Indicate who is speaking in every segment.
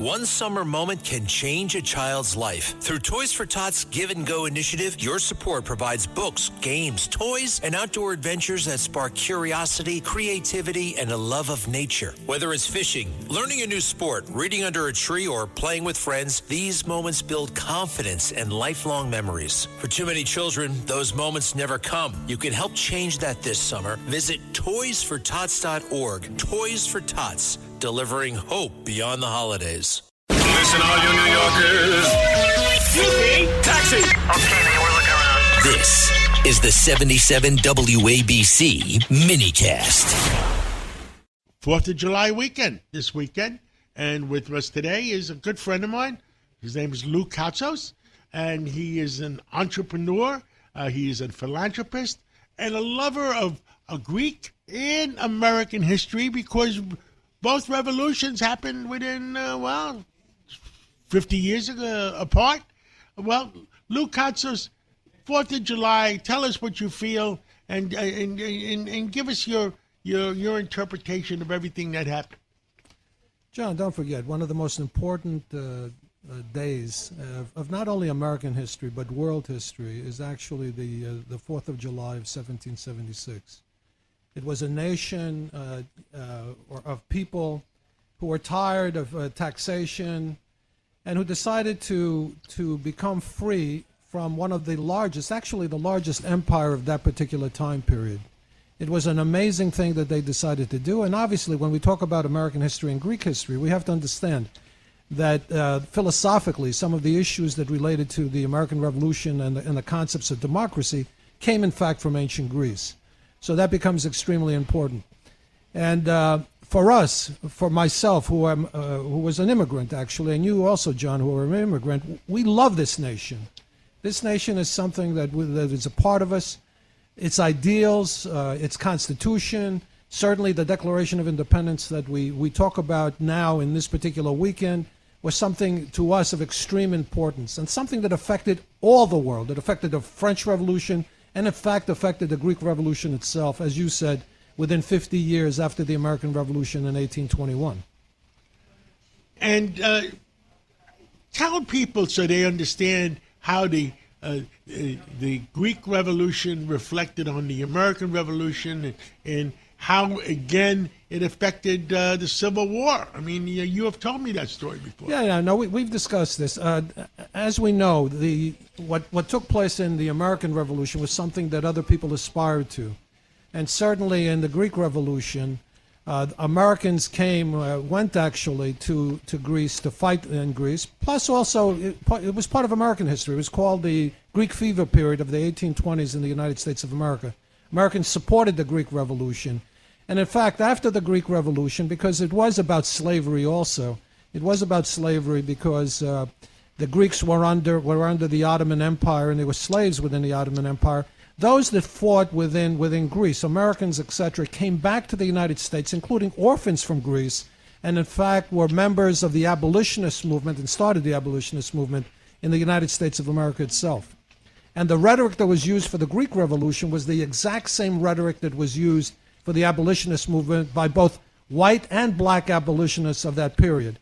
Speaker 1: One summer moment can change a child's life. Through Toys for Tots Give and Go initiative, your support provides books, games, toys, and outdoor adventures that spark curiosity, creativity, and a love of nature. Whether it's fishing, learning a new sport, reading under a tree, or playing with friends, these moments build confidence and lifelong memories. For too many children, those moments never come. You can help change that this summer. Visit toysfortots.org. Toys for Tots, delivering hope beyond the holidays.
Speaker 2: Listen, all you New Yorkers. Excuse me. Taxi.
Speaker 3: Okay, man, we're looking around.
Speaker 1: This is the 77 WABC minicast.
Speaker 4: 4th of July weekend, this weekend. And with us today is a good friend of mine. His name is Louis Katsos, and he is an entrepreneur. He is a philanthropist and a lover of Greek and American history, because both revolutions happened within, 50 years ago, apart. Well, Louis Katsos, 4th of July, tell us what you feel and give us your interpretation of everything that happened.
Speaker 5: John, don't forget, one of the most important days of not only American history but world history is actually the 4th of July of 1776. It was a nation of people who were tired of taxation and who decided to become free from one of the largest, actually the largest empire of that particular time period. It was an amazing thing that they decided to do. And obviously, when we talk about American history and Greek history, we have to understand that philosophically, some of the issues that related to the American Revolution and the concepts of democracy came, in fact, from ancient Greece. So that becomes extremely important. And for us, for myself, who was an immigrant, actually, and you also, John, who are an immigrant, we love this nation. This nation is something that is a part of us. Its ideals, its constitution, certainly the Declaration of Independence that we talk about now in this particular weekend was something to us of extreme importance and something that affected all the world. It affected the French Revolution and, in fact, affected the Greek Revolution itself, as you said, within 50 years after the American Revolution in 1821.
Speaker 4: And tell people so they understand how the Greek Revolution reflected on the American Revolution and how, again, it affected the Civil War. I mean, you have told me that story before.
Speaker 5: Yeah, no, we've discussed this. As we know, what took place in the American Revolution was something that other people aspired to. And certainly in the Greek Revolution, Americans went actually to Greece to fight in Greece. Plus also, it was part of American history. It was called the Greek Fever period of the 1820s in the United States of America. Americans supported the Greek Revolution. And in fact, after the Greek Revolution, because it was about slavery also, it was about slavery because the Greeks were under the Ottoman Empire and they were slaves within the Ottoman Empire. Those that fought within Greece, Americans, etc., came back to the United States, including orphans from Greece, and in fact were members of the abolitionist movement and started the abolitionist movement in the United States of America itself. And the rhetoric that was used for the Greek Revolution was the exact same rhetoric that was used for the abolitionist movement by both white and black abolitionists of that period.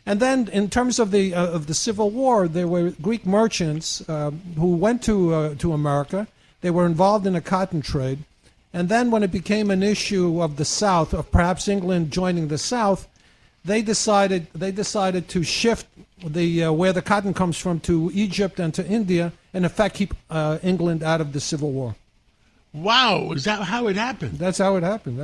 Speaker 5: And then in terms of the Civil War, there were Greek merchants who went to America. They were involved in a cotton trade. And then when it became an issue of the South, of perhaps England joining the South, they decided to shift where the cotton comes from to Egypt and to India, and in fact keep England out of the Civil War.
Speaker 4: Wow, is that how it happened?
Speaker 5: That's how it happened.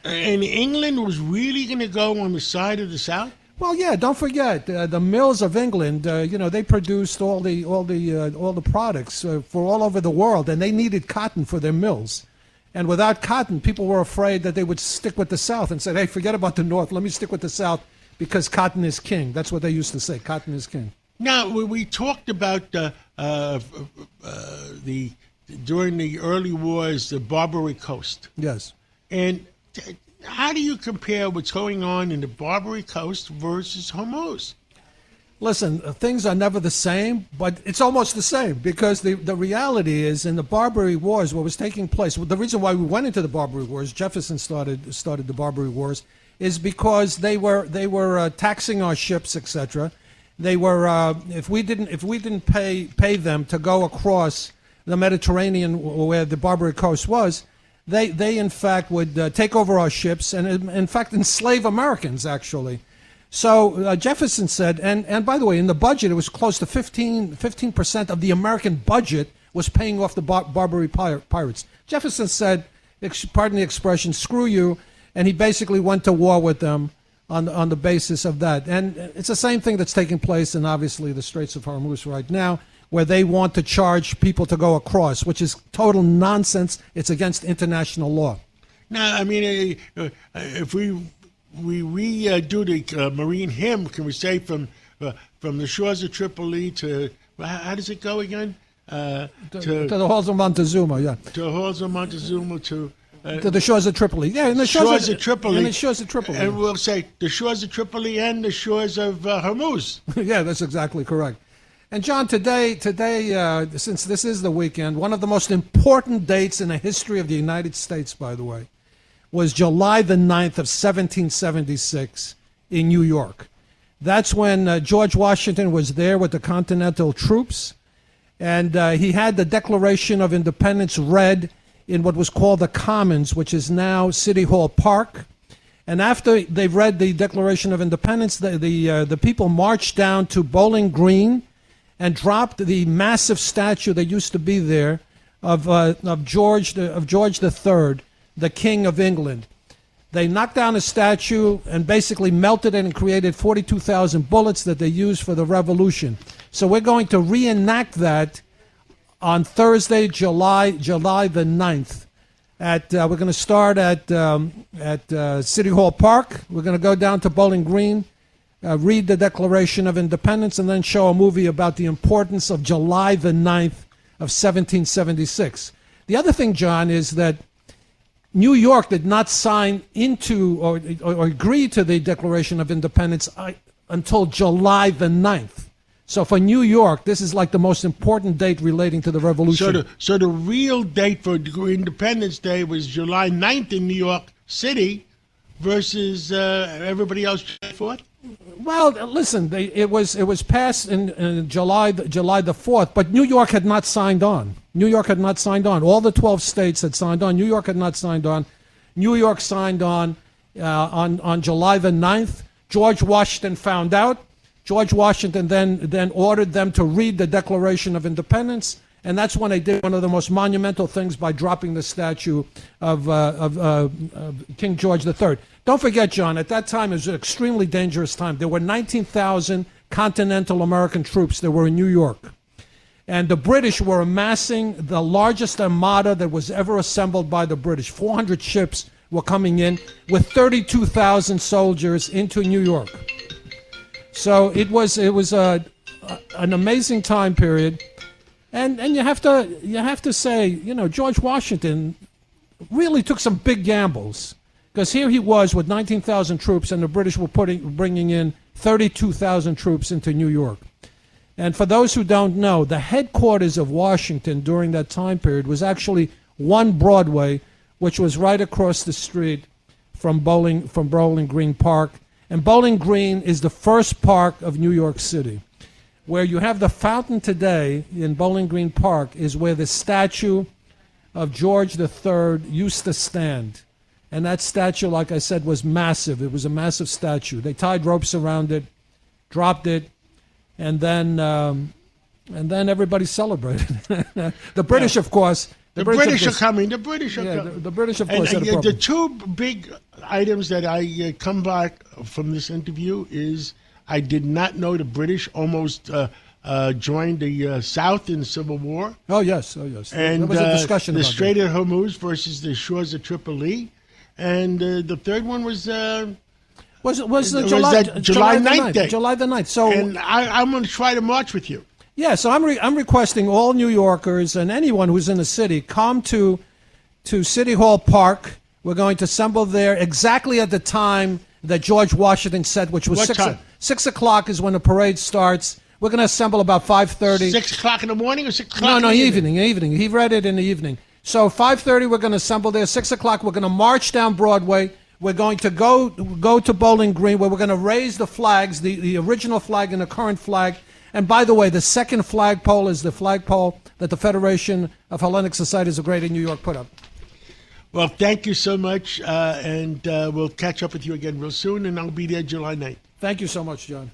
Speaker 4: And England was really going to go on the side of the South?
Speaker 5: Well, yeah. Don't forget the mills of England. They produced all the products for all over the world, and they needed cotton for their mills. And without cotton, people were afraid that they would stick with the South and said, "Hey, forget about the North. Let me stick with the South because cotton is king." That's what they used to say. Cotton is king.
Speaker 4: Now, we talked about during the early wars, the Barbary Coast.
Speaker 5: Yes.
Speaker 4: And how do you compare what's going on in the Barbary Coast versus Hormuz?
Speaker 5: Listen, things are never the same, but it's almost the same because the reality is in the Barbary Wars, what was taking place, the reason why we went into the Barbary Wars, Jefferson started the Barbary Wars, is because they were taxing our ships, etc. They were if we didn't pay them to go across the Mediterranean where the Barbary Coast was, they in fact would take over our ships and in fact enslave Americans actually. So Jefferson said, and by the way, in the budget it was close to 15% of the American budget was paying off the Barbary pirates. Jefferson said, pardon the expression, screw you, and he basically went to war with them on the basis of that. And it's the same thing that's taking place in obviously the Straits of Hormuz right now, where they want to charge people to go across, which is total nonsense. It's against international law.
Speaker 4: Now, I mean, if we do the Marine hymn, can we say from the shores of Tripoli to, how does it go again?
Speaker 5: To the halls of Montezuma, yeah.
Speaker 4: To the halls of Montezuma, to
Speaker 5: the shores of Tripoli. Yeah, in the
Speaker 4: shores of Tripoli.
Speaker 5: In the shores of Tripoli.
Speaker 4: And we'll say the shores of Tripoli and the shores of Hormuz.
Speaker 5: Yeah, that's exactly correct. And John, today, since this is the weekend, one of the most important dates in the history of the United States, by the way, was July the 9th of 1776 in New York. That's when George Washington was there with the Continental troops, and he had the Declaration of Independence read in what was called the Commons, which is now City Hall Park. And after they read the Declaration of Independence, the people marched down to Bowling Green and dropped the massive statue that used to be there of George III, the King of England. They knocked down a statue and basically melted it and created 42,000 bullets that they used for the Revolution. So we're going to reenact that on Thursday, July the 9th. We're going to start at City Hall Park. We're going to go down to Bowling Green, read the Declaration of Independence, and then show a movie about the importance of July the 9th of 1776. The other thing, John, is that New York did not sign into or agree to the Declaration of Independence until July the 9th. So for New York, this is like the most important date relating to the revolution.
Speaker 4: So the real date for Independence Day was July 9th in New York City versus everybody else July 4th?
Speaker 5: Well, listen, it was passed in July the 4th, but New York had not signed on. New York had not signed on. All the 12 states had signed on. New York had not signed on. New York signed on July the 9th. George Washington found out. George Washington then ordered them to read the Declaration of Independence, and that's when they did one of the most monumental things by dropping the statue of King George III. Don't forget, John, at that time it was an extremely dangerous time. There were 19,000 continental American troops that were in New York. And the British were amassing the largest armada that was ever assembled by the British. 400 ships were coming in with 32,000 soldiers into New York. So it was an amazing time period. And you have to say, you know, George Washington really took some big gambles, because here he was with 19,000 troops, and the British were bringing in 32,000 troops into New York. And for those who don't know, the headquarters of Washington during that time period was actually 1 Broadway, which was right across the street from Bowling Green Park. And Bowling Green is the first park of New York City. Where you have the fountain today in Bowling Green Park is where the statue of George III used to stand. And that statue, like I said, was massive. It was a massive statue. They tied ropes around it, dropped it, and then everybody celebrated. The British, of course.
Speaker 4: The British are coming. The British are coming.
Speaker 5: The British, of course, had a
Speaker 4: the
Speaker 5: problem.
Speaker 4: two big items that I come back from this interview is I did not know the British almost joined the South in the Civil War.
Speaker 5: Oh, yes.
Speaker 4: And
Speaker 5: there was a discussion
Speaker 4: the
Speaker 5: about
Speaker 4: Strait of Hormuz versus the shores of Tripoli. And the third one was
Speaker 5: July
Speaker 4: 9th day.
Speaker 5: July the 9th. So,
Speaker 4: and I'm going to try to march with you.
Speaker 5: yeah, so I'm requesting all New Yorkers and anyone who's in the city come to City Hall Park. We're going to assemble there exactly at the time that George Washington said, which was
Speaker 4: What time?
Speaker 5: 6 o'clock is when the parade starts. We're going to assemble about 5:30.
Speaker 4: 6 o'clock in the morning or 6 o'clock?
Speaker 5: No,
Speaker 4: in the
Speaker 5: evening. He read it in the evening. So 5:30 we're going to assemble there. 6 o'clock we're going to march down Broadway. We're going to go to Bowling Green, where we're going to raise the flags, the original flag and the current flag. And by the way, the second flagpole is the flagpole that the Federation of Hellenic Societies of Greater New York put up.
Speaker 4: Well, thank you so much, and we'll catch up with you again real soon, and I'll be there July 9th.
Speaker 5: Thank you so much, John.